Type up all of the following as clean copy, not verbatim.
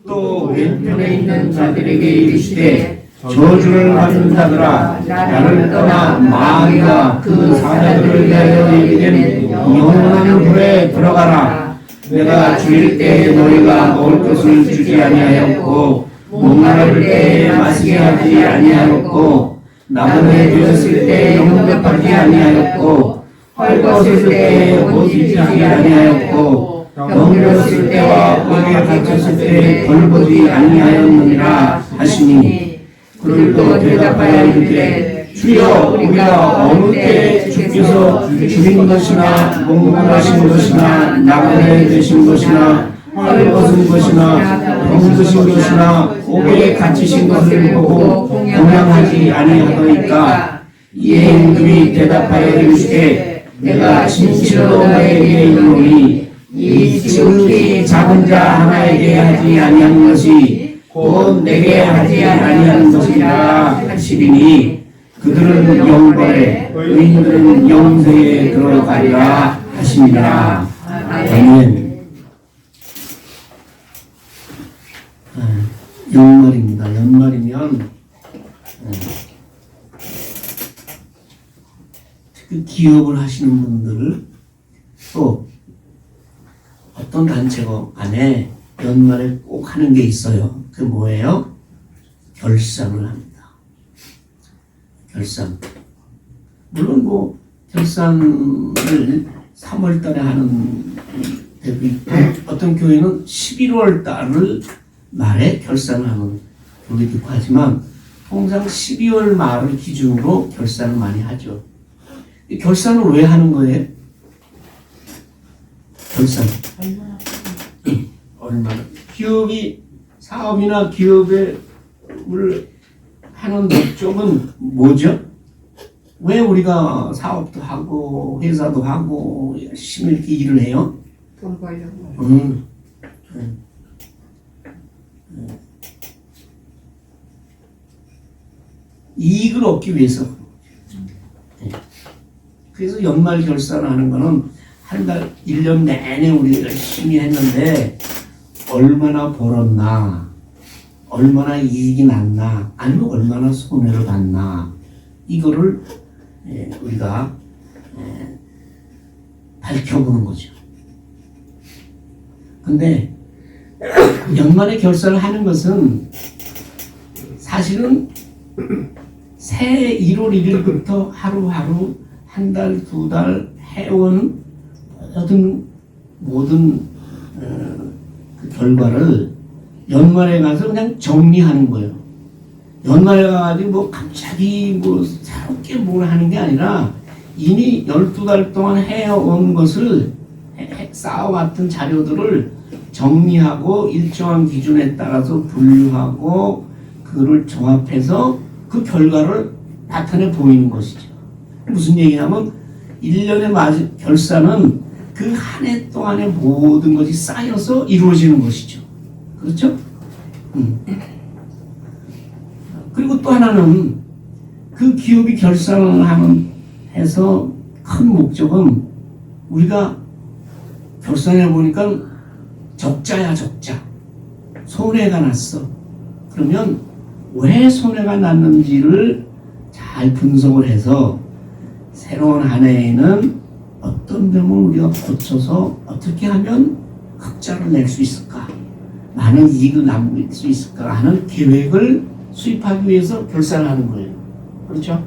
또 왼편에 있는 자들에게 이르시되 저주를 받는 자들아 나를 떠나 마귀가 그 사자들을 위하여 이르기는 영원한 불에 들어가라. 내가 죽일 때 너희가 먹을 것을 주지 아니하였고 목마를 때 마시게 하지 아니하였고 나무에 되었을 때 영접하지 아니하였고 헐벗을 때 옷 입지 아니하였고 병들었을 때와 옥에 갇혔을 때 벌보지 아니하였느니라 하시니 그를 또 대답하여 이르되 주여 우리가 어느 때 주께서 죽인 것이나 목마르신 것이나 나무에 되신 것이나 헐벗은 것이나 병드신 것이나 옥에 갇히신 것을 보고 공양하지 아니하더이까. 이에 임금이 대답하여 이르시되 내가 진실로 너에게 이르노니 이 지극히 작은 자 하나에게 하지 아니한 것이 곧 내게 하지 아니한 것이라 하시리니 그들은 영벌에 의인들은 영생에 들어가리라 하시니라. 아멘. 연말입니다. 연말이면 특히 기업을 하시는 분들 또 어떤 단체가 안에 연말에 꼭 하는 게 있어요. 그게 뭐예요? 결산을 합니다. 결산. 물론 뭐 결산을 3월 달에 하는 데도 있고 어떤 교회는 11월 달을 말에 결산을 하는 교회도 있고 하지만 통상 12월 말을 기준으로 결산을 많이 하죠. 결산을 왜 하는 거예요? 결산. 얼마나? 기업이 사업이나 기업을 하는 목적은 뭐죠? 왜 우리가 사업도 하고 회사도 하고 열심히 이렇게 일을 해요? 돈 벌려고. 이익을 얻기 위해서. 그래서 연말 결산을 하는 거는 한 달, 1년 내내 우리 열심히 했는데 얼마나 벌었나, 얼마나 이익이 났나, 아니면 얼마나 손해를 봤나, 이거를 우리가 밝혀보는 거죠. 근데 연말에 결산을 하는 것은 사실은 새해 1월 1일부터 하루하루 한 달, 두 달 해온 모든 그 결과를 연말에 가서 그냥 정리하는 거예요. 연말에 가가지고 뭐 갑자기 뭐 새롭게 뭘 하는 게 아니라 이미 12달 동안 해온 것을 쌓아왔던 자료들을 정리하고 일정한 기준에 따라서 분류하고 그거를 종합해서 그 결과를 나타내 보이는 것이죠. 무슨 얘기냐면 1년의 결산은 그 한 해 동안의 모든 것이 쌓여서 이루어지는 것이죠. 그렇죠? 그리고 또 하나는 그 기업이 결산을 해서 큰 목적은 우리가 결산해 보니까 적자야 적자. 손해가 났어. 그러면 왜 손해가 났는지를 잘 분석을 해서 새로운 한 해에는 어떤 점을 우리가 고쳐서 어떻게 하면 흑자를 낼 수 있을까? 많은 이익을 남길 수 있을까? 하는 계획을 수립하기 위해서 결산을 하는 거예요. 그렇죠?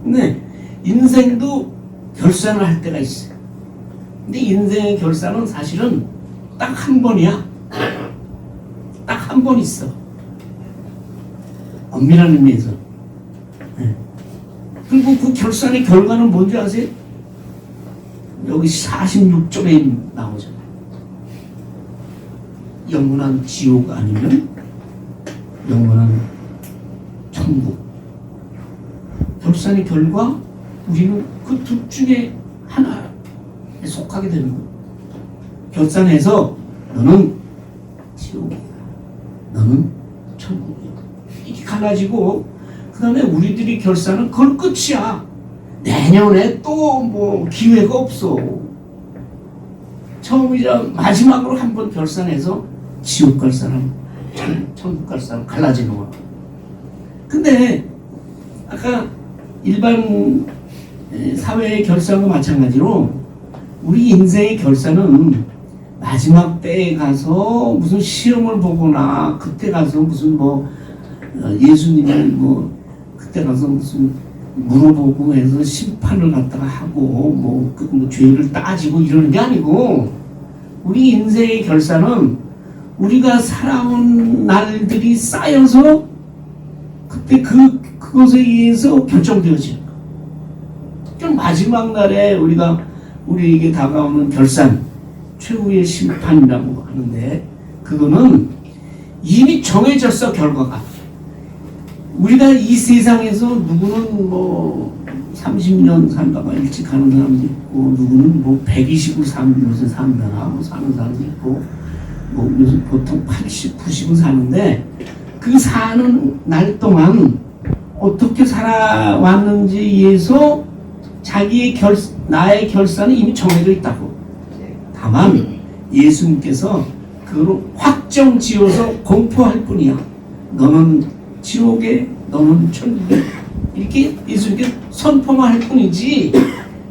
근데 인생도 결산을 할 때가 있어요. 근데 인생의 결산은 사실은 딱 한 번이야. 딱 한 번 있어. 엄밀한 의미에서. 그리고 그 결산의 결과는 뭔지 아세요? 여기 46쪽에 나오잖아요. 영원한 지옥 아니면 영원한 천국. 결산의 결과 우리는 그 둘 중에 하나에 속하게 되는 거예요. 결산해서 너는 지옥이야. 너는 천국이야. 이렇게 갈라지고 그 다음에 우리들이 결산은 그건 끝이야. 내년에 또 뭐 기회가 없어. 처음이자 마지막으로 한번 결산해서 지옥 갈 사람 천국 갈 사람 갈라지는 거야. 근데 아까 일반 사회의 결산과 마찬가지로 우리 인생의 결산은 마지막 때에 가서 무슨 시험을 보거나 그때 가서 무슨 뭐 예수님을 뭐 그때 가서 무슨 물어보고 해서 심판을 갖다가 하고 뭐 죄를 따지고 이러는 게 아니고 우리 인생의 결산은 우리가 살아온 날들이 쌓여서 그때 그것에 의해서 결정되어지는 거예요. 그럼 마지막 날에 우리에게 다가오는 결산, 최후의 심판이라고 하는데 그거는 이미 정해졌어. 결과가 우리가 이 세상에서 누구는 뭐 30년 산다가 일찍 가는 사람도 있고 누구는 뭐 120을 요새 산다가 뭐 사는 사람도 있고 뭐 요즘 보통 80, 90을 사는데 그 사는 날 동안 어떻게 살아왔는지에서 자기의 나의 결산은 이미 정해져 있다고. 다만 예수님께서 그걸 확정 지어서 공포할 뿐이야. 너는 지옥에, 너는 천국에, 이렇게 예수님께 선포만 할 뿐이지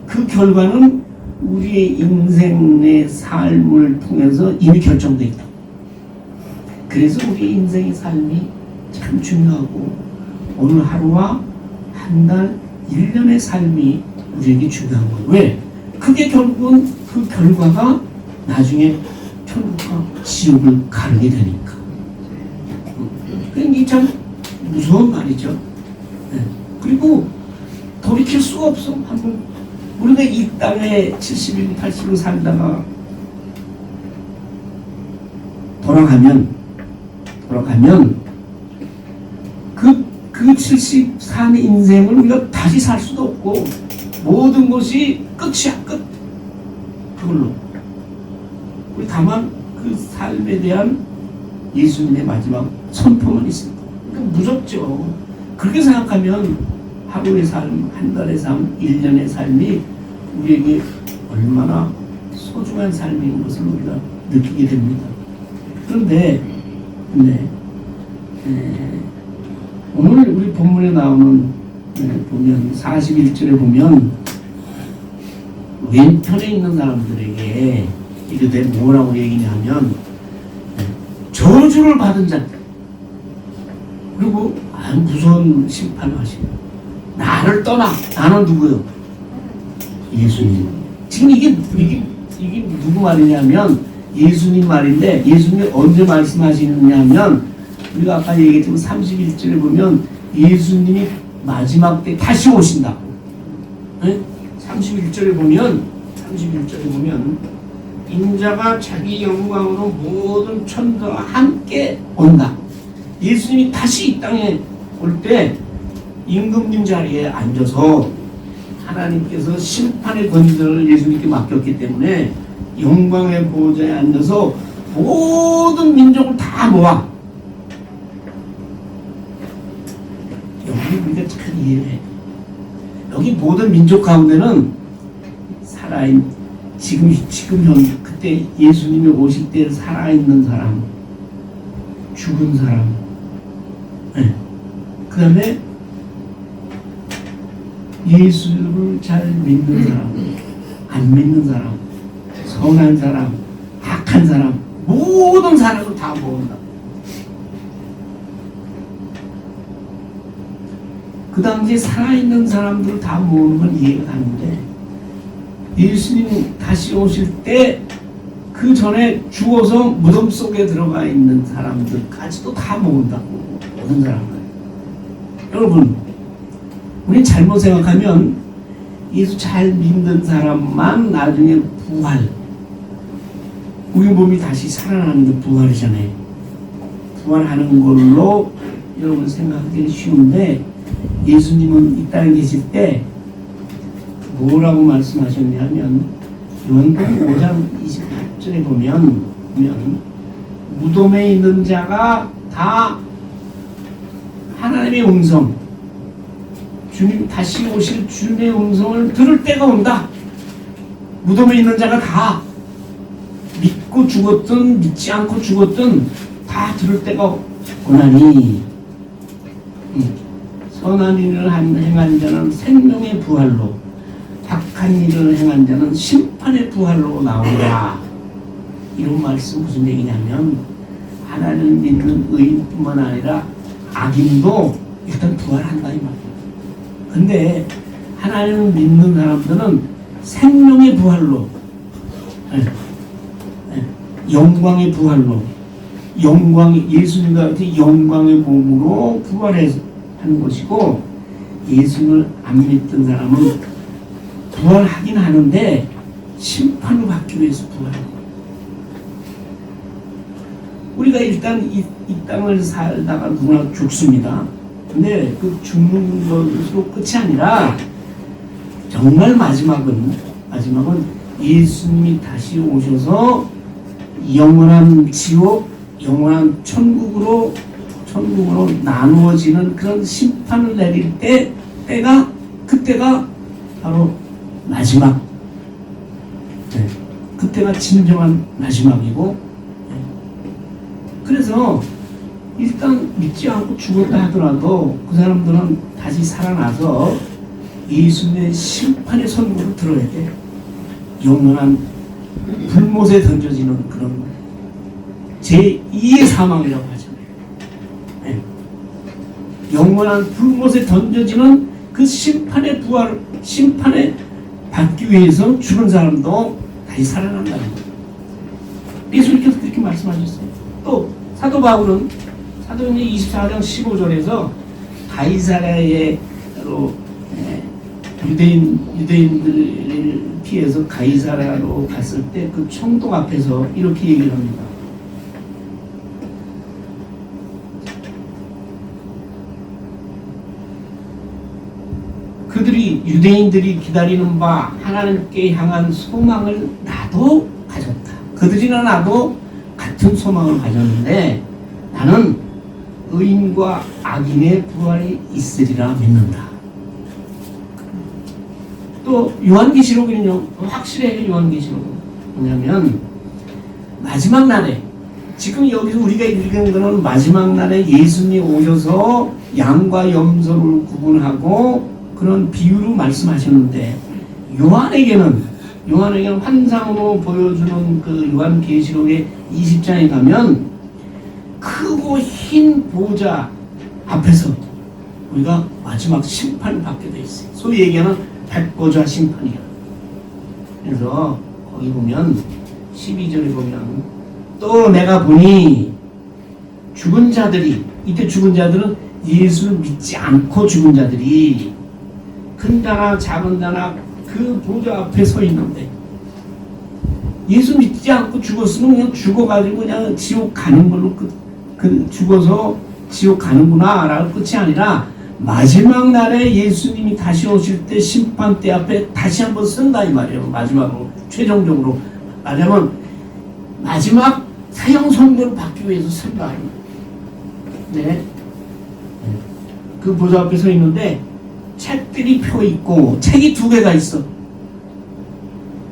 그 결과는 우리의 인생의 삶을 통해서 이미 결정되어 있다. 그래서 우리 인생의 삶이 참 중요하고 오늘 하루와 한 달, 1년의 삶이 우리에게 중요한 거예요. 왜? 그게 결국은 그 결과가 나중에 천국과 지옥을 가르게 되니까. 그게 참 무서운 말이죠. 네. 그리고 돌이킬 수가 없어. 한번 우리가 이 땅에 70일, 80일 살다가 돌아가면 그 74년 인생을 우리가 다시 살 수도 없고 모든 것이 끝이야. 끝. 그걸로 우리 다만 그 삶에 대한 예수님의 마지막 선포만 있습니다. 그러니까 무섭죠. 그렇게 생각하면 하루의 삶, 한 달의 삶, 1년의 삶이 우리에게 얼마나 소중한 삶인 것을 우리가 느끼게 됩니다. 그런데 오늘 우리 본문에 나오는 보면 41절에 보면 왼편에 있는 사람들에게 이렇게 뭐라고 얘기냐면 저주를 받은 자들 그리고 무서운 심판을 하시고 나를 떠나. 나는 누구요? 예수님. 지금 이게 누구 말이냐면 예수님 말인데 예수님이 언제 말씀하시느냐면 우리가 아까 얘기했지만 31절에 보면 예수님이 마지막 때 다시 오신다고. 네? 31절에 보면 인자가 자기 영광으로 모든 천사와 함께 온다. 예수님이 다시 이 땅에 올 때 임금님 자리에 앉아서 하나님께서 심판의 권세를 예수님께 맡겼기 때문에 영광의 보좌에 앉아서 모든 민족을 다 모아. 여기 우리가 잘 이해해. 여기 모든 민족 가운데는 지금 현 그때 예수님이 오실 때 살아있는 사람, 죽은 사람, 네. 그 다음에 예수를 잘 믿는 사람, 안 믿는 사람, 선한 사람, 악한 사람, 모든 사람을 다 모은다. 그 당시에 살아있는 사람들을 다 모으는 건 이해가 가는데 예수님 다시 오실 때 그 전에 죽어서 무덤 속에 들어가 있는 사람들까지도 다 모은다고. 모든 사람을. 여러분, 우리 잘못 생각하면 예수 잘 믿는 사람만 나중에 부활, 우리 몸이 다시 살아나는 게 부활이잖아요. 부활하는 걸로 여러분 생각하기 쉬운데 예수님은 이 땅에 계실 때 뭐라고 말씀하셨냐면 요한복음 5장 28절에 보면 무덤에 있는 자가 다 하나님의 음성, 주님 다시 오실 주님의 음성을 들을 때가 온다. 무덤에 있는 자가 다 믿고 죽었든 믿지 않고 죽었든 다 들을 때가 오나니 선한 일을 행한 자는 생명의 부활로 악한 일을 행한 자는 심판의 부활로 나오라. 이런 말씀 무슨 얘기냐면 하나님을 믿는 의인뿐만 아니라 악인도 일단 부활한다 이 말이에요. 근데 하나님을 믿는 사람들은 생명의 부활로 영광의 부활로 예수님과 같은 영광의 몸으로 부활하는 것이고, 예수님을 안 믿던 사람은 부활하긴 하는데 심판을 받기 위해서 부활하는 거예요. 우리가 일단 이 땅을 살다가 누구나 죽습니다. 근데 그 죽는 것으로 끝이 아니라 정말 마지막은 예수님이 다시 오셔서 영원한 지옥, 영원한 천국으로 나누어지는 그런 심판을 내릴 그때가 바로 마지막. 그때가 진정한 마지막이고, 그래서 일단 믿지 않고 죽었다 하더라도 그 사람들은 다시 살아나서 예수님의 심판의 선고를 들어야 돼. 영원한 불못에 던져지는 그런 제2의 사망이라고 하잖아요. 네. 영원한 불못에 던져지는 그 심판에 받기 위해서 죽은 사람도 다시 살아난다는 거예요. 예수님께서 그렇게 말씀하셨어요. 또 사도 바울은 사도행전 24장 15절에서 가이사랴로 유대인들을 피해서 가이사랴로 갔을 때 그 총독 앞에서 이렇게 얘기를 합니다. 유대인들이 기다리는 바 하나님께 향한 소망을 나도 가졌다. 그들이나 나도 같은 소망을 가졌는데 나는 의인과 악인의 부활이 있으리라 믿는다. 또 요한계시록은요, 확실해요. 요한계시록은 뭐냐면 마지막 날에, 지금 여기서 우리가 읽은 거는 마지막 날에 예수님이 오셔서 양과 염소를 구분하고 그런 비유로 말씀하셨는데, 요한에게는 환상으로 보여주는 그 요한계시록의 20장에 가면 크고 흰 보좌 앞에서 우리가 마지막 심판을 받게 돼 있어요. 소위 얘기하는 백보좌 심판이야. 그래서 거기 보면 12절에 보면 또 내가 보니 죽은 자들이, 이때 죽은 자들은 예수를 믿지 않고 죽은 자들이 큰 자나 작은 자나 그 보좌 앞에 서 있는데, 예수 믿지 않고 죽었으면 그냥 죽어가지고 그냥 지옥 가는 걸로 죽어서 지옥 가는구나 라고 끝이 아니라 마지막 날에 예수님이 다시 오실 때 심판대 앞에 다시 한번 쓴다 이 말이에요. 마지막으로 최종적으로 말하면 마지막 사형 선고를 받기 위해서 쓴다. 네. 그 보좌 앞에 서 있는데 책들이 펴 있고, 책이 2개가 있어.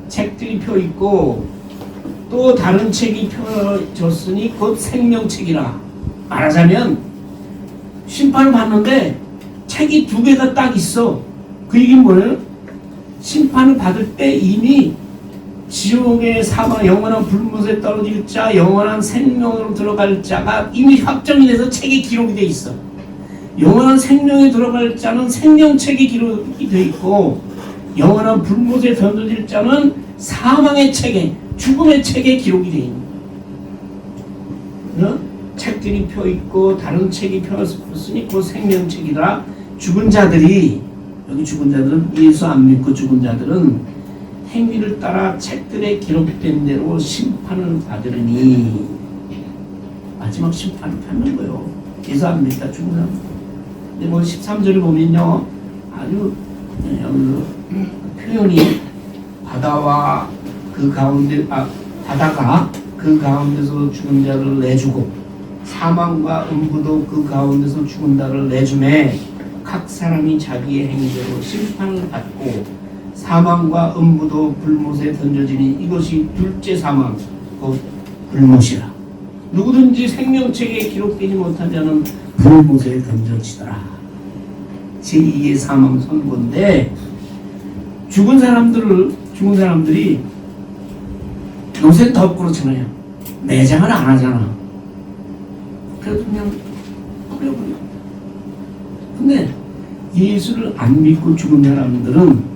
책들이 펴 있고 또 다른 책이 펴졌으니 곧 생명책이라. 말하자면 심판을 받는데 책이 2개가 딱 있어. 그 얘기는 뭐예요? 심판을 받을 때 이미 지옥의 사망, 영원한 불못에 떨어질 자, 영원한 생명으로 들어갈 자가 이미 확정이 돼서 책에 기록이 돼 있어. 영원한 생명에 들어갈 자는 생명책에 기록이 돼 있고, 영원한 불못에 던져질 자는 사망의 책에, 죽음의 책에 기록이 돼 있는 거예요. 책들이 펴 있고 다른 책이 펴졌으니 그 생명책이라. 죽은 자들이, 여기 죽은 자들은 예수 안 믿고 죽은 자들은 행위를 따라 책들에 기록된 대로 심판을 받으리니. 마지막 심판을 받는 거예요. 예수 안 믿다 죽은 사람. 근데 뭐 13절을 보면요, 아주 표현이 바다가 그 가운데서 죽은 자를 내주고 사망과 음부도 그 가운데서 죽은 자를 내주매 각 사람이 자기의 행위대로 심판을 받고 사망과 음부도 불못에 던져지니 이것이 둘째 사망 곧 불못이라. 누구든지 생명책에 기록되지 못한 자는 불못에 던져지더라. 제2의 사망 선고인데 죽은 사람들이 요새 더 그렇잖아요. 매장을 안 하잖아. 그래서 그냥 버려버려. 근데 예수를 안 믿고 죽은 사람들은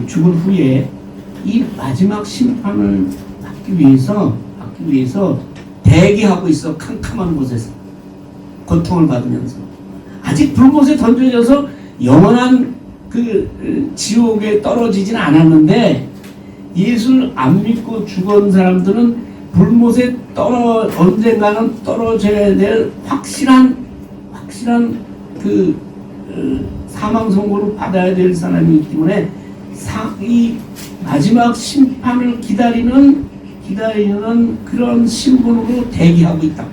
죽은 후에 이 마지막 심판을 받기 위해서 대기하고 있어. 캄캄한 곳에서 고통을 받으면서 아직 불못에 던져져서 영원한 그 지옥에 떨어지진 않았는데, 예수를 안 믿고 죽은 사람들은 불못에 언젠가는 떨어져야 될 확실한 그 사망 선고를 받아야 될 사람이기 때문에 이 마지막 심판을 기다리는 그런 신분으로 대기하고 있다.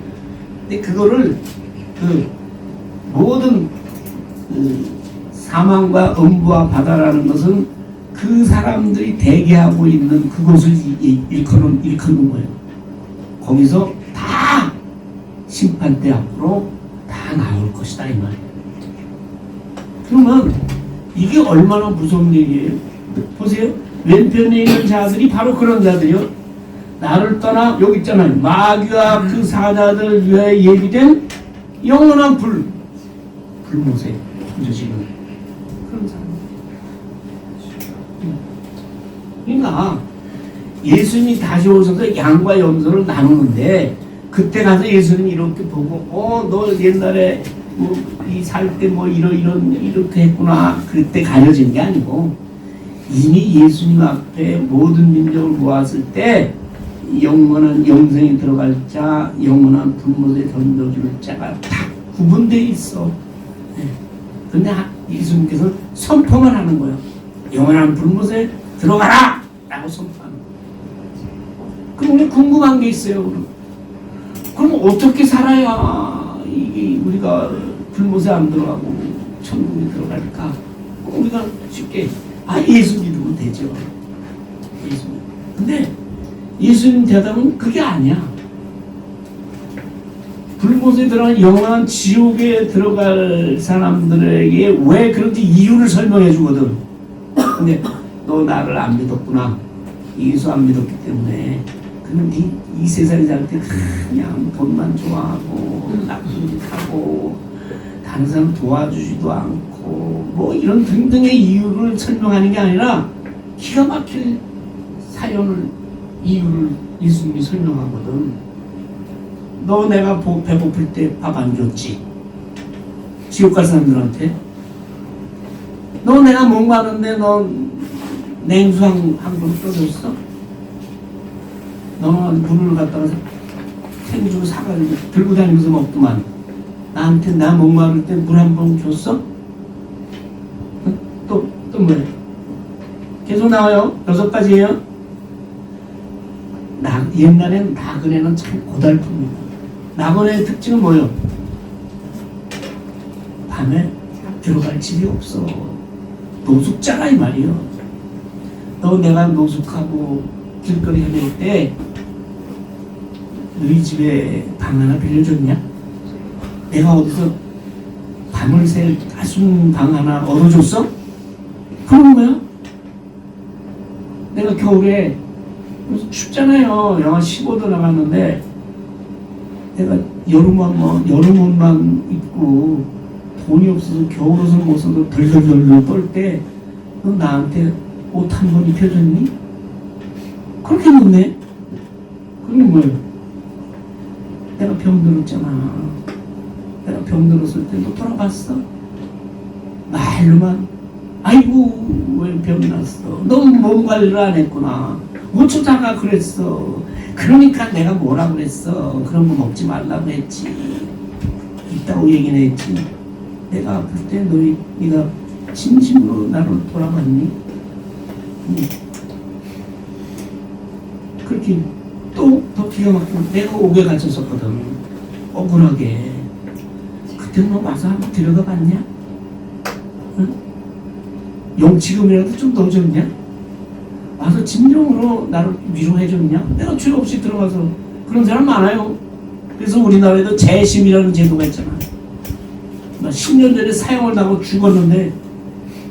근데 그거를 그 모든 사망과 음부와 바다라는 것은 그 사람들이 대기하고 있는 그곳을 일컫는 거예요. 거기서 다 심판대 앞으로 다 나올 것이다 이 말이에요. 그러면 이게 얼마나 무서운 얘기예요. 보세요. 왼편에 있는 자들이 바로 그런 자들이요. 나를 떠나 여기 있잖아요. 마귀와 그 사자들 위하여 예비된 영원한 불못에 던져지는 그런 사람. 그러니까 예수님이 다시 오셔서 양과 염소를 나누는데, 그때 가서 예수님이 이렇게 보고 너 옛날에 이 살 때 이렇게 했구나, 그때 가려진 게 아니고 이미 예수님 앞에 모든 민족을 모았을 때 영원한 영생에 들어갈 자, 영원한 불못에 던져줄 자가 다 구분되어 있어. 근데 예수님께서 선포만 하는 거예요. 영원한 불못에 들어가라! 라고 선포하는 거예요. 그럼 우리 궁금한 게 있어요. 그럼 어떻게 살아야 이게 우리가 불못에 안 들어가고 천국에 들어갈까? 우리가 쉽게 예수 믿으면 되죠. 예수. 근데 예수님 대답은 그게 아니야. 불못에 들어간 영원한 지옥에 들어갈 사람들에게 왜 그런지 이유를 설명해 주거든. 근데 너 나를 안 믿었구나. 예수 안 믿었기 때문에. 그럼 이 세상에 살 때 그냥 돈만 좋아하고 나쁜 짓 하고 다른 사람 도와주지도 않고 뭐 이런 등등의 이유를 설명하는 게 아니라 기가 막힐 이유를 예수님이 설명하거든. 너 내가 배고플 때 밥 안 줬지? 지옥 갈 사람들한테. 너 내가 목마른데 너 냉수 한 그릇 떠줬어? 너는 물을 갖다가 생주로 사가지고 들고 다니면서 먹더만 나한테 나 목마를 때 물 한 번 줬어? 또 뭐야? 계속 나와요. 6가지예요. 옛날엔 나그네는 참 고달픕니다. 나그네의 특징은 뭐예요? 밤에 들어갈 집이 없어. 노숙자라 이 말이에요. 너 내가 노숙하고 길거리 헤맬 때 너희 집에 방 하나 빌려줬냐? 내가 어디서 밤을 새 따순 방 하나 얻어줬어? 그런 거야? 내가 겨울에 춥잖아요. 영하 15도 나갔는데 내가 여름 옷만 입고 돈이 없어서 겨울옷을 못 써도 덜덜덜 떨 때 너 나한테 옷 한 번 입혀줬니? 그렇게 묻네. 그럼 뭐예요? 내가 병들었잖아. 내가 병들었을 때 너 돌아봤어? 말로만 아이고 왜 병났어? 너 몸 관리를 안 했구나. 어쩌다가 그랬어. 그러니까 내가 뭐라 그랬어. 그런 거 먹지 말라고 했지. 있다고 얘기는 했지. 내가 아플 때 네가 진심으로 나를 돌아봤니? 그렇게 또 더 기가 막히고 내가 옥에 갇혔었거든. 억울하게. 그때 너 와서 한번 들여다 봤냐? 응? 용치금이라도 좀 넣어줬냐? 와서 진정으로 나를 위로해줬냐? 내가 죄 없이 들어가서 그런 사람 많아요. 그래서 우리나라에도 재심이라는 제도가 있잖아. 10년 전에 사형을 당하고 죽었는데,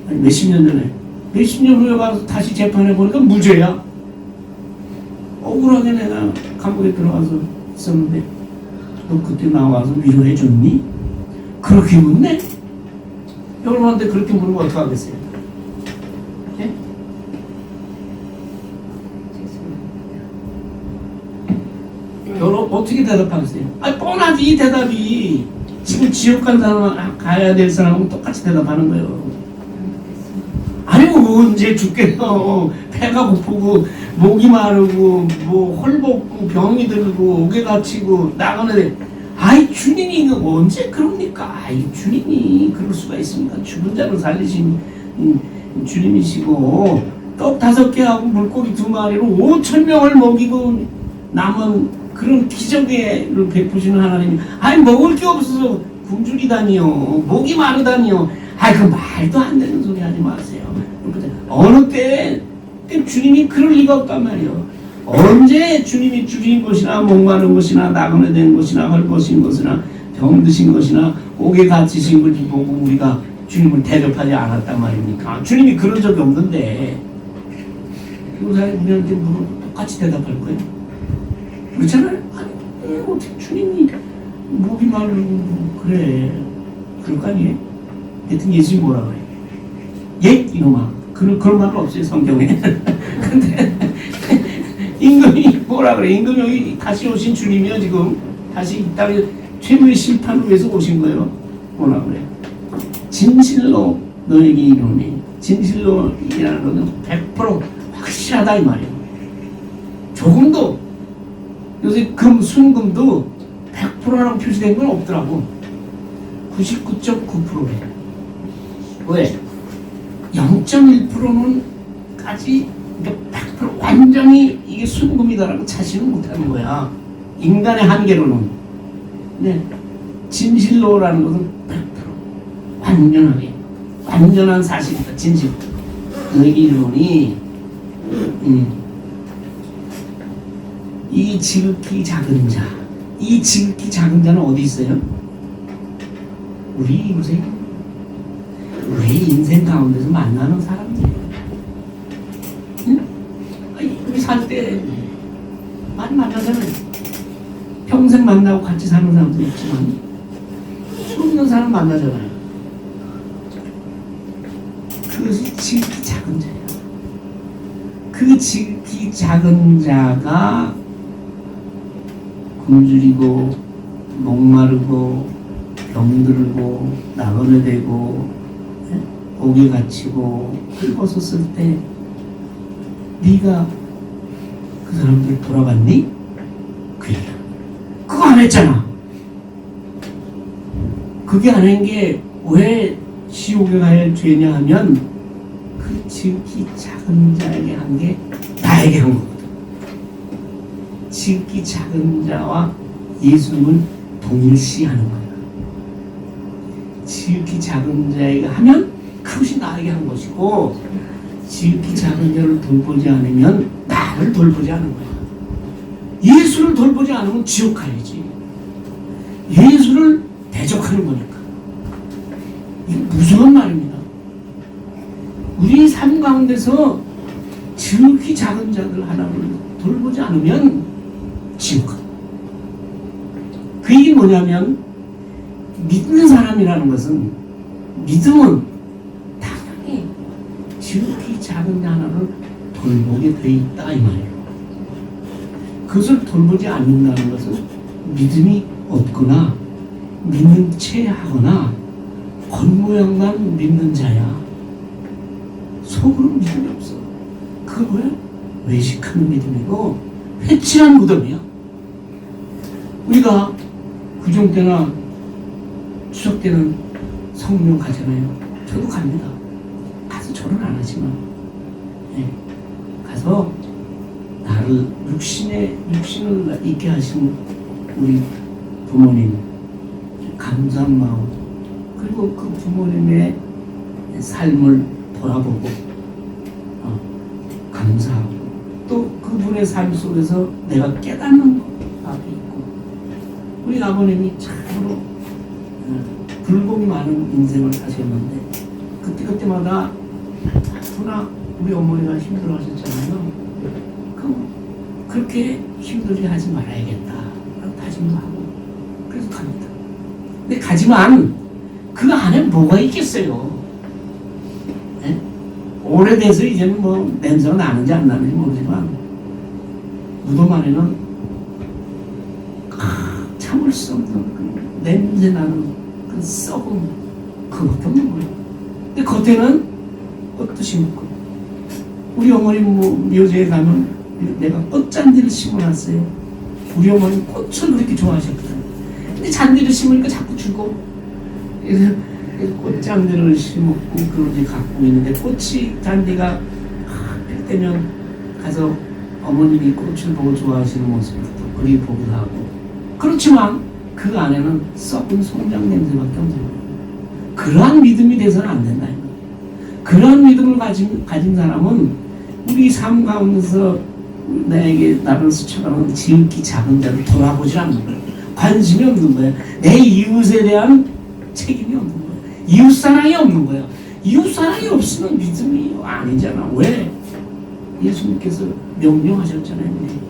아니 몇십 년 전에, 몇십 년 후에 가서 다시 재판해보니까 무죄야. 억울하게 내가 감옥에 들어가서 있었는데, 너 그때 나와서 위로해줬니? 그렇게 묻네? 여러분한테 그렇게 물으면 어떡하겠어요? 예? 여러분 어떻게 대답하겠어요? 아니 뻔하지 이 대답이. 지금 지옥 간 사람 가야 될 사람하고 똑같이 대답하는 거예요. 아니 뭐 언제 죽겠어. 배가 고프고 목이 마르고 뭐 헐벗고 병이 들고 옥에 갇히고 나가는데 아이 주님이 언제 그럽니까? 아이 주님이 그럴 수가 있습니까? 죽은 자를 살리신 주님이시고 떡 5개하고 물고기 2마리로 5,000명을 먹이고 남은 그런 기적을 베푸시는 하나님. 아니 먹을 게 없어서 굶주리다니요. 목이 마르다니요. 아이 그 말도 안 되는 소리 하지 마세요. 어느 때 주님이 그럴 리가 없단 말이에요. 언제 주님이 죽인 것이나 목마른 것이나 나그네 된 것이나 헐벗은 것이나 병드신 것이나 옥에 갇히신 것을 보고 우리가 주님을 대접하지 않았단 말입니까? 주님이 그런 적이 없는데 요새 우리한테 물으면 똑같이 대답할 거예요? 그렇잖아요? 아니 어떻게 주님이 목이 마르고 그래 그럴 거 아니에요? 하여튼 예수님이 뭐라 그래? 예? 이놈아 그런 말은 없어요 성경에. 근데 임금이 뭐라 그래? 임금이 여기 다시 오신 주님이요 지금 다시 이 땅에 최후의 심판을 위해서 오신 거예요. 뭐라 그래? 진실로 너에게 이르노니 진실로 이라는 것은 100% 확실하다 이 말이에요. 조금도 요새 순금도 100%라고 표시된 건 없더라고. 99.9%래. 왜? 0.1%는 까지 100% 완전히 이게 순금이다라고 자신은 못하는 거야. 인간의 한계로는. 네. 진실로라는 것은 100% 완전하게 완전한 사실이다. 진실. 너에게 이르노니 이 지극히 작은 자, 이 지극히 작은 자는 어디 있어요? 우리 요새 우리 인생 가운데서 만나는 사람들이에요. 응? 우리 살 때 많이 만나잖아요. 평생 만나고 같이 사는 사람도 있지만 수없는 사람 만나잖아요. 그것이 지극히 작은 자예요. 그 지극히 작은 자가 굶주리고 목마르고 병들고 나그네 되고 옥에 갇히고 헐벗었을 때 네가 그 사람들 돌아봤니? 그 얘기야. 그거 안 했잖아. 그게 안 한 게 왜 지옥에 가야 죄냐 하면 그 지극히 작은 자에게 한 게 나에게 한 거거든. 지극히 작은 자와 예수님을 동일시하는 거야. 지극히 작은 자에게 하면 그것이 나에게 한 것이고 지극히 작은 자를 돌보지 않으면 나를 돌보지 않은 거야. 예수를 돌보지 않으면 지옥 가야지. 예수를 대적하는 거니까. 이게 무서운 말입니다. 우리 삶 가운데서 지극히 작은 자들 하나를 돌보지 않으면 지옥 가. 그 얘기 뭐냐면 믿는 사람이라는 것은 믿음은 당연히 지극히 작은 자 하나를 돌보게 돼 있다 이 말이에요. 그것을 돌보지 않는다는 것은 믿음이 없거나 믿는 채 하거나 겉모양만 믿는 자야. 속으로 믿음이 없어. 그거 뭐야? 외식하는 믿음이고 회칠한 무덤이야. 우리가 구정 때나 추석 때는 성묘 가잖아요. 저도 갑니다. 가서 절은 안 하지만 네. 가서 나를 육신을 있게 하신 우리 부모님 감사한 마음 그리고 그 부모님의 삶을 돌아보고 감사하고 또 그분의 삶 속에서 내가 깨닫는 거 밥이 있고. 우리 아버님이 참으로 불공이 많은 인생을 사셨는데 그때마다 누나 우리 어머니가 힘들어하셨잖아요. 그렇게 힘들게 하지 말아야겠다 다짐도 하고 그래서 갑니다. 근데 가지만 그 안에 뭐가 있겠어요? 네? 오래돼서 이제는 뭐 냄새가 나는지 안 나는지 모르지만 무덤 안에는 참을 수 없는 그 냄새 나는 그 썩은 그것도 없는 거예요. 근데 겉에는 꽃도 묻고 우리 어머니 뭐 묘지에 가면 내가 꽃잔디를 심어놨어요. 우리 어머니 꽃을 그렇게 좋아하셨거든요. 근데 잔디를 심으니까 자꾸 죽어. 그래서 꽃잔디를 심었고 그런지 갖고 있는데 꽃이 잔디가 필 때면 가서 어머님이 꽃을 보고 좋아하시는 모습을 또 그리 보기도 하고 그렇지만 그 안에는 썩은 송장 냄새밖에 없는 거예요. 그러한 믿음이 돼서는 안 된다. 그러한 믿음을 가진 사람은 우리 삶 가운데서 나에게 나를 스쳐가는 지극히 작은 자를 돌아보지 않는 거예요. 관심이 없는 거예요. 내 이웃에 대한 책임이 없는 거예요. 이웃사랑이 없는 거예요. 이웃사랑이 없으면 믿음이 아니잖아. 왜? 예수님께서 명령하셨잖아요.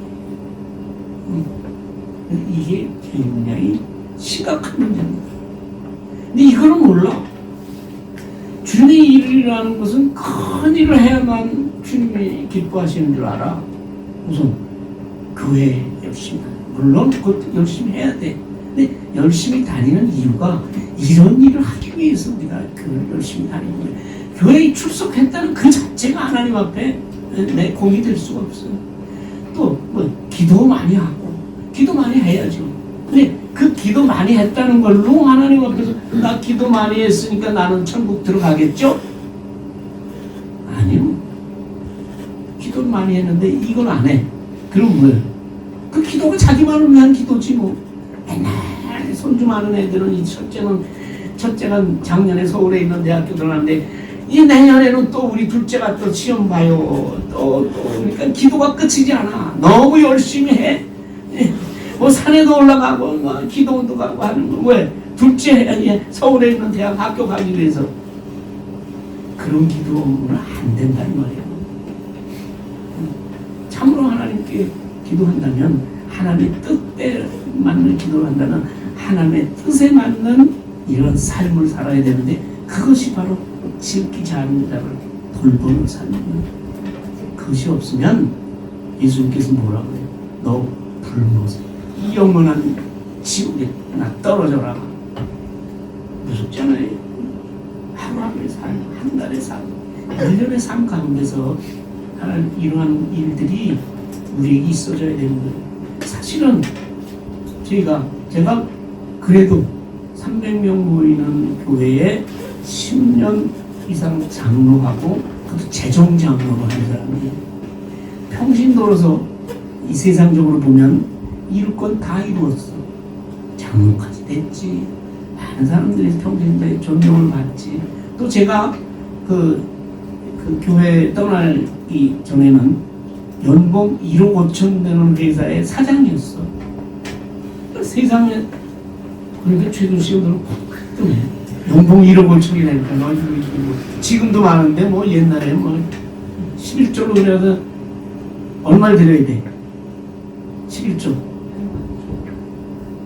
이게 굉장히 심각한 문제입니다. 근데 이거는 몰라. 주님의 일이라는 것은 큰 일을 해야만 주님이 기뻐하시는 줄 알아. 우선 교회 열심히 물론 그것도 열심히 해야 돼. 근데 열심히 다니는 이유가 이런 일을 하기 위해서 우리가 교회를 열심히 다니는 거예요. 교회에 출석했다는 그 자체가 하나님 앞에 내 공이 될 수가 없어요. 또 뭐 기도 많이 하고 기도 많이 해야죠. 근데 그 기도 많이 했다는 걸로 하나님 앞에서 나 기도 많이 했으니까 나는 천국 들어가겠죠? 아니요. 기도를 많이 했는데 이걸 안 해. 그럼 뭐예요? 그 기도가 자기만을 위한 기도지 뭐. 맨날 손주 많은 애들은 이 첫째가 작년에 서울에 있는 대학교 들어갔는데 이 내년에는 또 우리 둘째가 또 시험 봐요. 또 그러니까 기도가 끝이지 않아. 너무 열심히 해. 뭐 산에도 올라가고 뭐 기도도 가고 하는 거. 왜? 둘째 서울에 있는 대학 학교 가기 위해서. 그런 기도는 안 된다는 말이에요. 참으로 하나님께 기도한다면 하나님의 뜻에 맞는 기도를 한다면 하나님의 뜻에 맞는 이런 삶을 살아야 되는데 그것이 바로 지극히 작은 자를 돌보는 삶입니다. 그것이 없으면 예수님께서 뭐라고 해요? 너 불모세 이 영원한 지옥에 나 떨어져라. 무섭잖아요. 하루하루의 삶, 한 달의 삶, 1년의 삶 가운데서 하나님 이러한 일들이 우리에게 있어져야 되는 거예요. 사실은 제가 그래도 300명 모이는 교회에 10년 이상 장로하고 그것도 재정 장로로 한 사람이에요. 평신도로서 이 세상적으로 보면 이룰 건 다 이루었어. 장로까지 됐지. 많은 사람들이 평신도에 존경을 받지. 또 제가 그 교회 떠나기 전에는 연봉 1억 5천 되는 회사의 사장이었어. 세상에 그러니까 최근 시험들은 그래. 연봉 1억 5천이라니까. 지금도 많은데 뭐 옛날에 뭐 11조로 그래서 얼마를 드려야 돼? 11조.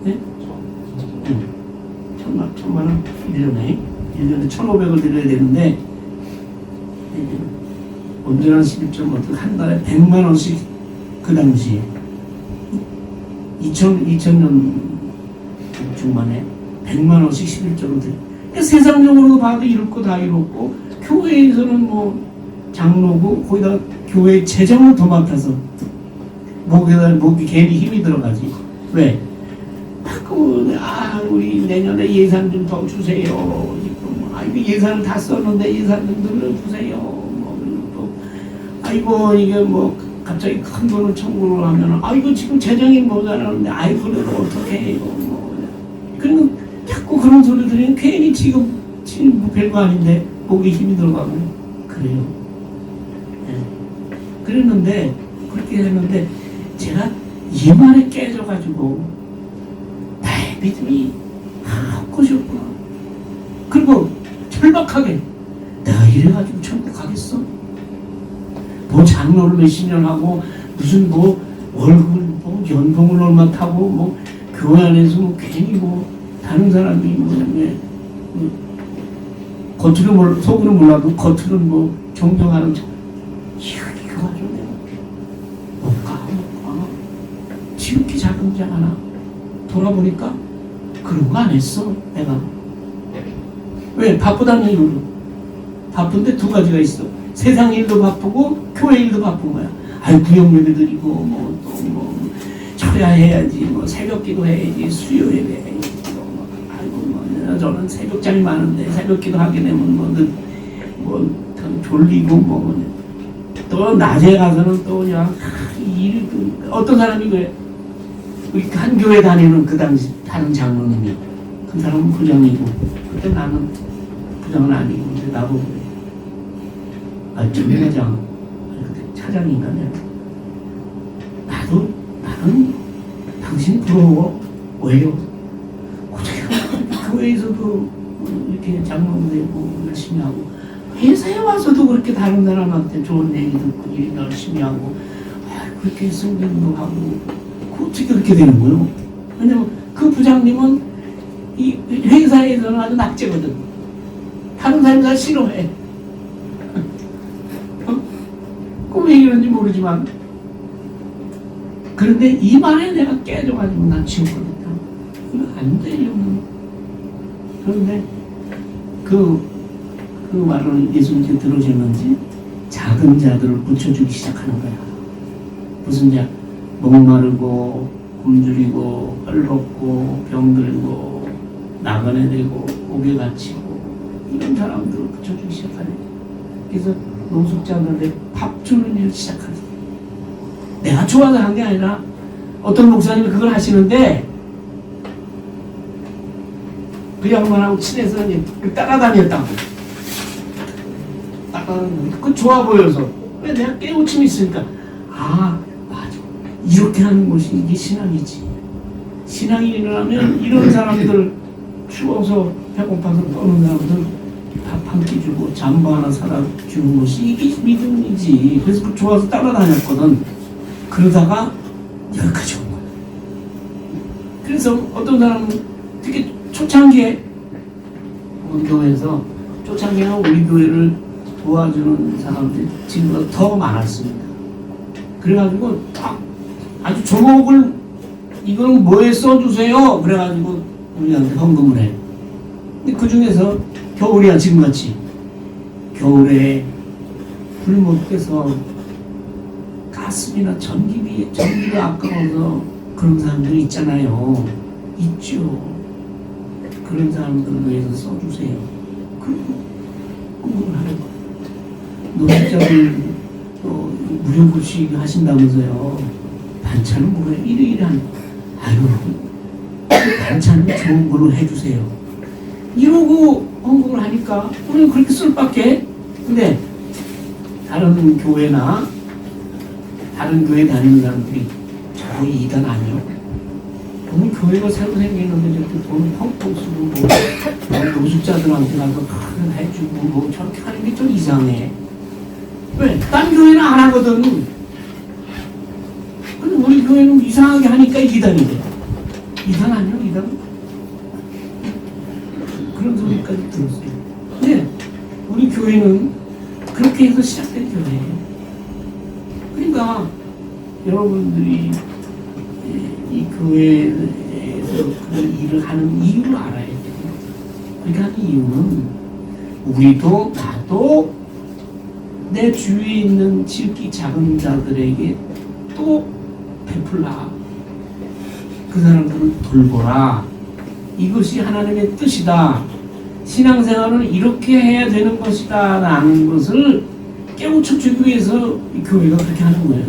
네? 천만 원 1년에 1,500을 드려야 되는데 언제나 11조 어떻게 한 달에 100만 원씩 그 당시에 2000년 중반에 100만 원씩 11조로 드려. 그러니까 세상적으로 봐도 이룰 거 다 이뤘고 교회에서는 뭐 장로고 거기다 교회 재정을 더 맡아서 목이 괜히 힘이 들어가지. 왜? 우리 내년에 예산 좀 더 주세요. 이거 예산을 다 썼는데 예산 좀 늘려주세요. 아이고 이게 뭐 갑자기 큰 돈을 청구를 하면 아이고 지금 재정이 모자라는데 아이고 그래도 어떻게 해요. 그리고 자꾸 그런 소리 들으면 괜히 지금 뭐 별거 아닌데 목에 힘이 들어가고 그래요. 네. 그랬는데 그렇게 했는데 제가 이 말에 깨져가지고 나의 믿음이 헛것이었구나. 그리고 절박하게 내가 이래가지고 천국 가겠어? 뭐 장로를 몇십 년 하고 무슨 뭐 월급을 뭐 연봉을 얼마 타고 뭐 교회 안에서 뭐 괜히 뭐 다른 사람이 뭐 겉으로 속으로 몰라도 겉으로는 뭐 존경하는 척 이거 가지고 내가 못 가. 지극히 작은 자 하나 돌아보니까 그런 거 안 했어 내가. 왜? 바쁘다는 이유로. 바쁜데 두 가지가 있어. 세상 일도 바쁘고 교회 일도 바쁜 거야. 아유 구역 예배 드리고 뭐 또 뭐 철야 해야지, 뭐 새벽 기도 해야지, 수요 예배 해야지. 뭐 아이고 뭐 저는 새벽잠이 많은데 새벽 기도 하게 되면 뭐 졸리고 뭐 또 낮에 가서는 또 그냥 일 어떤 사람이 그래. 우리 한 교회 다니는 그 당시 다른 장로님이 그 사람은 부장이고 그때 나는 부장은 아니고 근데 나도 그래. 정회장 그때 차장인가 내가 나는 당신 부러워. 왜요? 어떻게 교회에서도 이렇게 장로도 되고 열심히 하고 회사에 와서도 그렇게 다른 사람한테 좋은 얘기 듣고 일 열심히 하고 그렇게 성경도 하고 어떻게 그렇게 되는 거예요? 왜냐면 그 부장님은 이 회사에서는 아주 낙제거든. 다른 사람이 다 싫어해. 왜 이런지 모르지만 그런데 이 말에 내가 깨져가지고 난 지웠거든요. 이거 안 돼요. 그런데 그 말을 예수님께 들어주는지 작은 자들을 붙여주기 시작하는 거야. 무슨 자? 목마르고 굶주리고 헐벗고 병들고 나그네 되고 옥에 갇히고 이런 사람들을 붙여주기 시작하네. 그래서 노숙자들한테 밥 주는 일을 시작하지. 내가 좋아서 한 게 아니라 어떤 목사님이 그걸 하시는데 그 양반하고 친해서 따라다녔다고. 그 좋아 보여서. 왜 내가 깨우침이 있으니까 맞아. 이렇게 하는 것이 이게 신앙이지. 신앙이 일어나면 이런 사람들 추워서 배고파서 떠는 사람들 밥 한 끼 주고 잠바 하나 사다 주는 것이 이게 믿음이지. 그래서 그 좋아서 따라다녔거든. 그러다가 여기까지 온 거야. 그래서 어떤 사람은 특히 초창기에 우리 교회에서 초창기에는 우리 교회를 도와주는 사람들이 지금보다 더 많았습니다. 그래가지고 딱 아주 조목을 이거는 뭐에 써주세요. 그래가지고 우리한테 헌금을 해. 근데 그 중에서 겨울이야 지금같이 겨울에 불 못 켜서 가스비나 전기가 아까워서 그런 사람들이 있잖아요. 있죠. 그런 사람들을 위해서 써주세요. 그리고 헌금을 하는 거예요. 노숙자들 무료급식 하신다면서요. 반찬은 뭐예요? 일일한 반찬은 좋은 걸로 해주세요. 이러고 헌금을 하니까 우리는 그렇게 쓸 밖에. 근데 다른 교회나 다른 교회 다니는 사람들이 저거 이단 아니요? 오늘 교회가 새로 생기는데 저렇게 돈 펑펑 쓰고 뭐 노숙자들한테 가서 해주고 뭐 저렇게 하는 게 좀 이상해. 왜? 딴 교회는 안 하거든. 근데 우리 교회는 이상하게 하니까 이단이 돼. 이단 아니요? 이단? 그런 소리까지 들었어요. 근데 우리 교회는 그렇게 해서 시작된 교회예요. 그러니까 여러분들이 이 교회에서 그런 일을 하는 이유를 알아야 돼요. 그러니까 하는 이유는 우리도 나도 내 주위에 있는 지극히 작은 자들에게 또 베풀라. 그 사람들을 돌보라. 이것이 하나님의 뜻이다. 신앙생활은 이렇게 해야 되는 것이다 라는 것을 깨우쳐주기 위해서 이 교회가 그렇게 하는 거예요.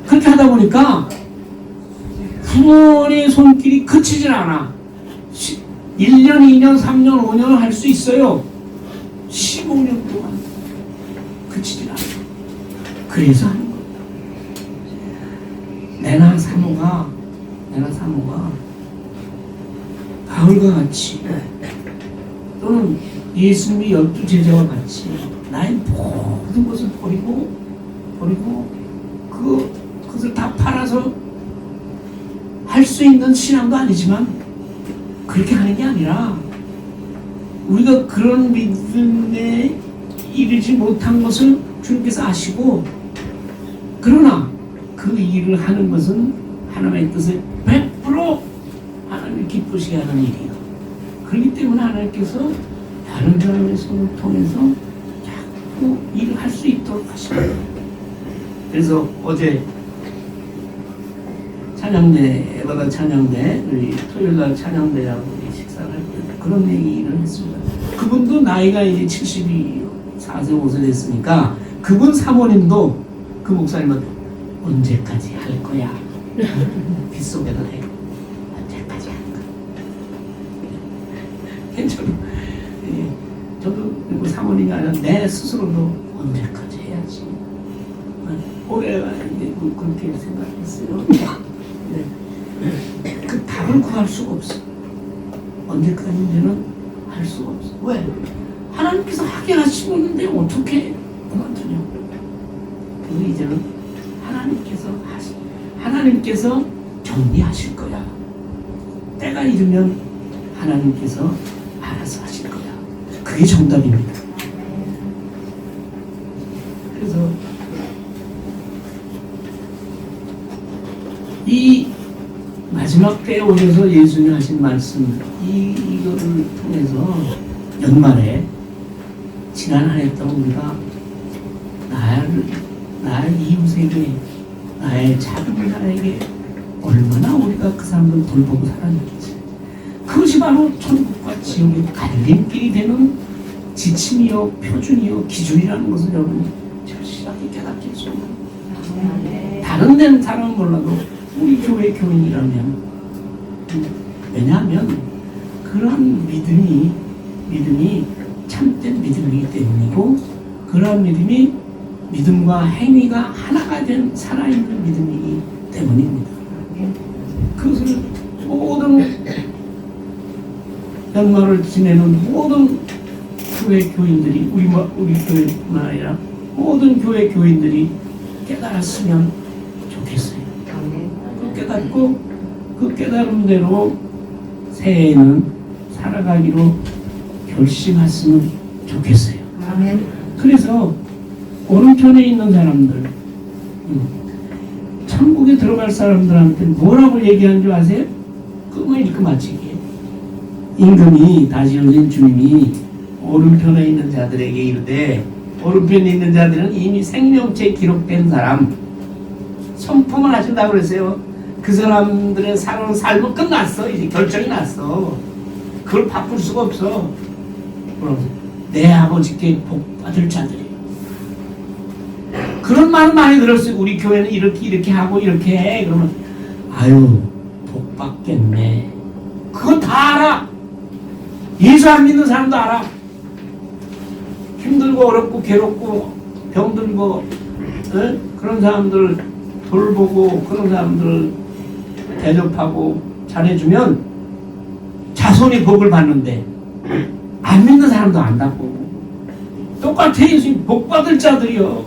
그렇게 하다 보니까 후원의 손길이 그치질 않아. 1년, 2년, 3년, 5년을 할 수 있어요. 15년 동안 그치질 않아. 그래서 하는 거예요. 내나 사모가 바울과 같이 또는 예수님의 12제자와 같이 나의 모든 것을 버리고 그것을 다 팔아서 할 수 있는 신앙도 아니지만 그렇게 하는 게 아니라 우리가 그런 믿음에 이르지 못한 것을 주님께서 아시고 그러나 그 일을 하는 것은 하나님의 뜻을 100% 하나님을 기쁘시게 하는 일이에요. 그렇기 때문에 하나님께서 다른 사람의 손을 통해서 자꾸 일을 할 수 있도록 하십니다. 그래서 어제 찬양대보다 찬양대 우리 토요일날 찬양대하고 식사를 할 때 그런 얘기를 했습니다. 그분도 나이가 이제 74세 5세 됐으니까 그분 사모님도 그 목사님한테 언제까지 할 거야? 빗속에다 해. 언제까지 할 거야? 괜찮아. 예, 저도 그리고 사모님이 아니라 내 스스로도 언제까지 해야지. 올해가 이제 그렇게 생각했어요. 네. 그 답을 구할 수가 없어. 언제까지인지는 할 수가 없어. 왜? 하나님께서 하게 하시는데 어떻게 그만두냐? 그래서 이제는 하나님께서 정리하실 거야. 때가 이르면 하나님께서 알아서 하실 거야. 그게 정답입니다. 그래서 이 마지막 때에 오셔서 예수님이 하신 말씀 이거를 통해서 연말에 지난 한 해 동안 우리가 나의 이웃에게 나의 작은 나에게 얼마나 우리가 그 사람들 돌보고 살았는지 그것이 바로 천국과 지옥의 갈림길이 되는 지침이요 표준이요 기준이라는 것을 여러분 절실하게 깨닫게 해줍니다. 다른 데는 사람은 몰라도 우리 교회 교인이라면 왜냐하면 그러한 믿음이 참된 믿음이기 때문이고 그러한 믿음이 믿음과 행위가 하나가 된 살아있는 믿음이기 때문입니다. 그것을 모든 연말을 지내는 모든 교회 교인들이 우리 교회뿐만 아니라 모든 교회 교인들이 깨달았으면 좋겠어요. 깨닫고 그 깨달음대로 새해에는 살아가기로 결심했으면 좋겠어요. 아멘. 그래서 오른편에 있는 사람들 천국에 들어갈 사람들한테 뭐라고 얘기한 줄 아세요? 꿈을 읽고 마치기에 임금이 다시 오신 주님이 오른편에 있는 자들에게 이르되 오른편에 있는 자들은 이미 생명체에 기록된 사람 선포를 하신다고 그랬어요. 그 사람들의 삶은 끝났어. 이제 결정이 났어. 그걸 바꿀 수가 없어. 내 아버지께 복 받을 자들이에요. 그런 말을 많이 들었어요. 우리 교회는 이렇게 하고 이렇게 해. 그러면 아유 복 받겠네. 그거 다 알아. 예수 안 믿는 사람도 알아. 힘들고 어렵고 괴롭고 병들고 그런 사람들 돌보고 그런 사람들을 대접하고 잘해주면 자손이 복을 받는데 안 믿는 사람도 안다고. 똑같아. 예수님 복 받을 자들이요.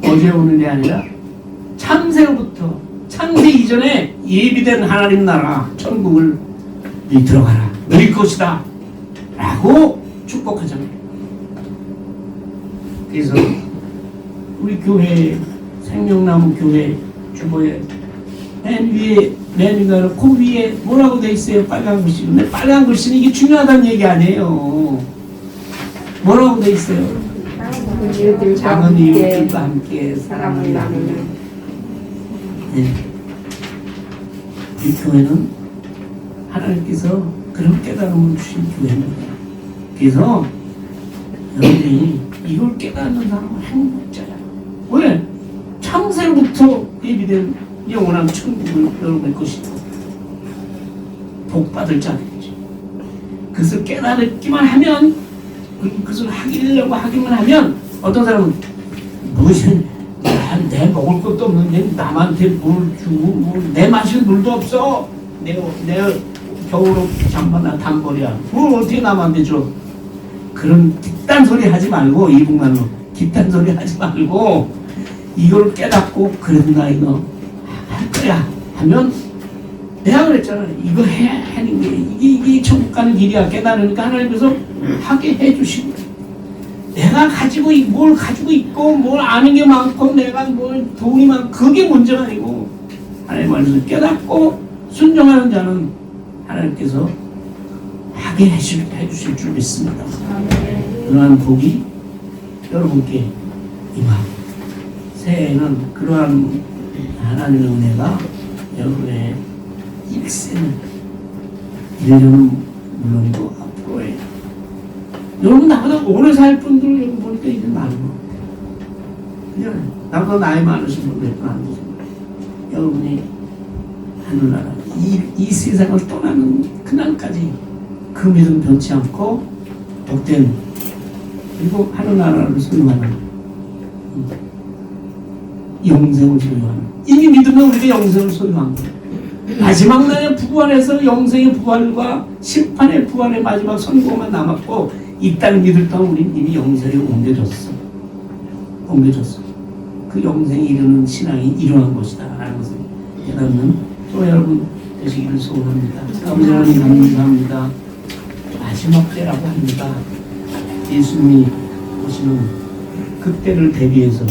어제 오늘이 아니라 창세로부터 창세 이전에 예비된 하나님 나라 천국을 너희 들어가라. 너희 것이다. 라고 축복하잖아요. 그래서 우리 교회 생명나무 교회 주보에 맨 위에 그 위에 뭐라고 돼 있어요? 빨간 글씨. 근데 빨간 글씨는 이게 중요하다는 얘기 아니에요. 뭐라고 돼 있어요? 작은 이웃들과 함께 사랑을 나누는. 네. 이 교회는 하나님께서 그런 깨달음을 주신 교회입니다. 그래서 여러분이 이걸 깨닫는 사람은 행복자야. 왜? 창세로부터 예비된 영원한 천국을 여러분의 것이고 복받을 자들이지. 그것을 깨닫기만 하면 그것을 하기만 하면 어떤 사람은 무슨 내 먹을 것도 없는데 남한테 물 주고 내 마실 물도 없어. 내 겨울옷 잠바나 단벌이야. 뭘 어떻게 남한테 줘? 그런 뒷단 소리 하지 말고 이북만로 뒷단 소리 하지 말고 이걸 깨닫고 그래도 나 이거 할 거야 하면 내가 그랬잖아. 이거 하는 게 이게 천국 가는 길이야. 깨달으니까 하나님께서 하게 해주시고 내가 가지고 뭘 가지고 있고 뭘 아는 게 많고 내가 뭘 돈이 많고 그게 문제가 아니고 하나님 말씀을 깨닫고 순종하는 자는 하나님께서 하게 해주실 줄 믿습니다. 그러한 복이 여러분께 임하. 새해에는 그러한 하나님의 은혜가 여러분의 일생을 내년은 물론이고 앞으로의 여러분 나보다 오래 살 분들 여러분 보니까 이제 많고 그냥 나보다 나이 많으신 분들 몇 분 안 계신 거예요. 여러분이 하늘나라 이 세상을 떠나는 그날까지 그 믿음 변치 않고 복된 그리고 하늘나라를 소유하는 영생을 소유하는 이미 믿으면 우리가 영생을 소유한 거예요. 마지막 날에 부활해서 영생의 부활과 심판의 부활의 마지막 선고만 남았고 이 땅을 믿을 동안 우리는 이미 영생에 옮겨졌어. 그 영생에 이르는 신앙이 일어난 것이다 라는 것을 깨닫는 또 여러분 되시기를 소원합니다. 아버지 하나님 감사합니다. 마지막 때라고 합니다. 예수님이 오시는 그때를 대비해서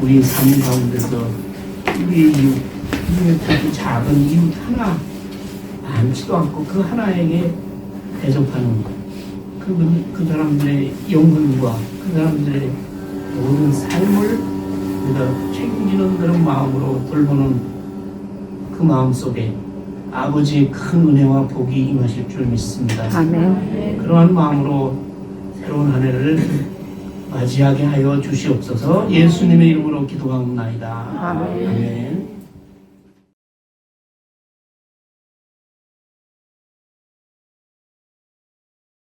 우리 삶 가운데서 우리의 이웃 작은 이웃 하나 많지도 않고 그 하나에게 대접하는 그 사람들의 영혼과 그 사람들의 모든 삶을 우리가 책임지는 그런 마음으로 돌보는 그 마음 속에 아버지의 큰 은혜와 복이 임하실 줄 믿습니다. 아멘. 그러한 마음으로 새로운 한 해를 맞이하게 하여 주시옵소서. 예수님의 이름으로 기도하옵나이다. 아멘. 아멘.